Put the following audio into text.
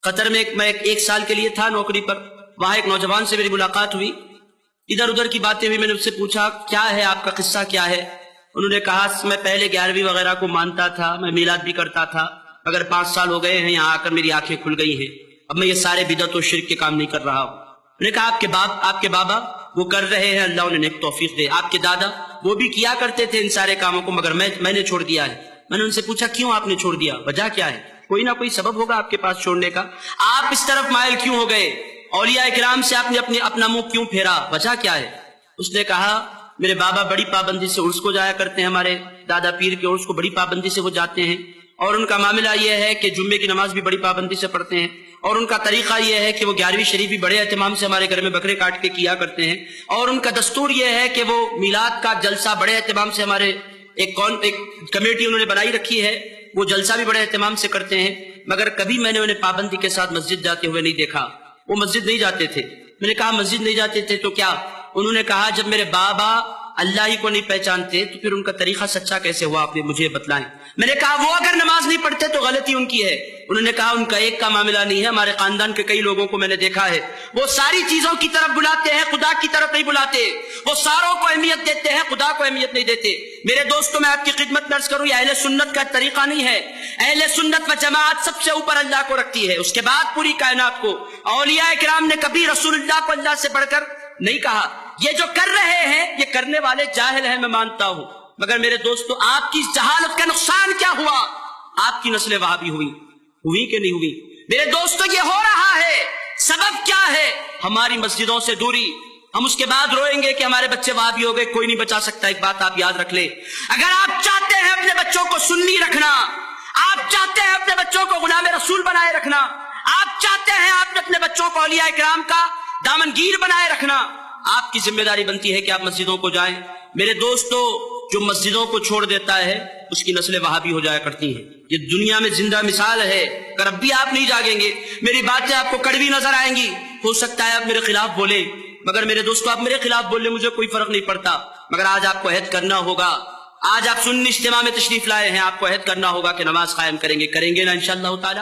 قطر میں میں ایک سال کے لیے تھا نوکری پر. وہاں ایک نوجوان سے میری ملاقات ہوئی. ادھر ادھر کی باتیں ہوئی. میں نے اس سے پوچھا کیا ہے آپ کا قصہ کیا ہے؟ انہوں نے کہا میں پہلے 11ویں وغیرہ کو مانتا تھا, میں میلاد بھی کرتا تھا, مگر 5 سال ہو گئے ہیں یہاں آ کر میری آنکھیں کھل گئی ہیں, اب میں یہ سارے بدعت و شرک کے کام نہیں کر رہا ہوں. میں نے کہا آپ کے بابا وہ کر رہے ہیں, اللہ انہیں نیک توفیق دے. آپ کے دادا وہ بھی کیا کرتے تھے ان سارے کاموں کو, مگر میں نے چھوڑ دیا ہے. میں نے ان سے پوچھا کیوں آپ نے چھوڑ دیا, وجہ کیا ہے؟ کوئی نہ کوئی سبب ہوگا آپ کے پاس چھوڑنے کا. آپ اس طرف مائل کیوں ہو گئے؟ اولیاء کرام سے آپ نے اپنا منہ کیوں پھیرا, وجہ کیا ہے؟ اس نے کہا میرے بابا بڑی پابندی سے عرس کو جایا کرتے ہیں, ہمارے دادا پیر کے عرس کو بڑی پابندی سے وہ جاتے ہیں, اور ان کا معاملہ یہ ہے کہ جمعے کی نماز بھی بڑی پابندی سے پڑھتے ہیں, اور ان کا طریقہ یہ ہے کہ وہ 11ویں شریف بھی بڑے اہتمام سے ہمارے گھر میں بکرے کاٹ کے کیا کرتے ہیں, اور ان کا دستور یہ ہے کہ وہ میلاد کا جلسہ بڑے اہتمام سے ہمارے ایک کمیٹی انہوں نے بنائی رکھی ہے, وہ جلسہ بھی بڑے اہتمام سے کرتے ہیں, مگر کبھی میں نے انہیں پابندی کے ساتھ مسجد جاتے ہوئے نہیں دیکھا. وہ مسجد نہیں جاتے تھے. میں نے کہا مسجد نہیں جاتے تھے تو کیا؟ انہوں نے کہا جب میرے بابا اللہ ہی کو نہیں پہچانتے تو پھر ان کا طریقہ سچا کیسے ہوا, آپ نے مجھے بتلائیں. میں نے کہا وہ اگر نماز نہیں پڑھتے تو غلطی ان کی ہے. انہوں نے کہا ان کا ایک کا معاملہ نہیں ہے, ہمارے خاندان کے کئی لوگوں کو میں نے دیکھا ہے, وہ ساری چیزوں کی طرف بلاتے ہیں, خدا کی طرف نہیں بلاتے. وہ ساروں کو اہمیت دیتے ہیں, خدا کو اہمیت نہیں دیتے. میرے دوستوں میں آپ کی خدمت میں عرض کروں, یہ اہل سنت کا طریقہ نہیں ہے. اہل سنت و جماعت سب سے اوپر اللہ کو رکھتی ہے, اس کے بعد پوری کائنات کو. اولیاء کرام نے کبھی رسول اللہ کو اللہ سے بڑھ کر نہیں کہا. یہ جو کر رہے ہیں یہ کرنے والے جاہل ہیں, میں مانتا ہوں, مگر میرے دوستو آپ کی جہالت کا نقصان کیا ہوا؟ آپ کی نسلیں وہابی ہوئی کہ نہیں ہوئی؟ میرے دوستو یہ ہو رہا ہے, سبب کیا ہے؟ ہماری مسجدوں سے دوری. ہم اس کے بعد روئیں گے کہ ہمارے بچے وہابی ہو گئے, کوئی نہیں بچا سکتا. ایک بات آپ یاد رکھ لیں, اگر آپ چاہتے ہیں اپنے بچوں کو سنی رکھنا, آپ چاہتے ہیں اپنے بچوں کو غلام رسول بنائے رکھنا, آپ چاہتے ہیں آپ اپنے بچوں کو اولیاء کرام کا دامنگیر بنائے رکھنا, آپ کی ذمہ داری بنتی ہے کہ آپ مسجدوں کو جائیں. میرے دوستو جو مسجدوں کو چھوڑ دیتا ہے اس کی نسلیں وہابی ہو جایا کرتی ہیں. یہ دنیا میں زندہ مثال ہے. اگر اب بھی آپ نہیں جاگیں گے, میری باتیں آپ کو کڑوی نظر آئیں گی, ہو سکتا ہے آپ میرے خلاف بولیں, مگر میرے دوستو آپ میرے خلاف بول لیں, مجھے کوئی فرق نہیں پڑتا. مگر آج آپ کو عہد کرنا ہوگا. آج آپ سنی اجتماع میں تشریف لائے ہیں, آپ کو عہد کرنا ہوگا کہ نماز قائم کریں گے نا انشاءاللہ تعالی.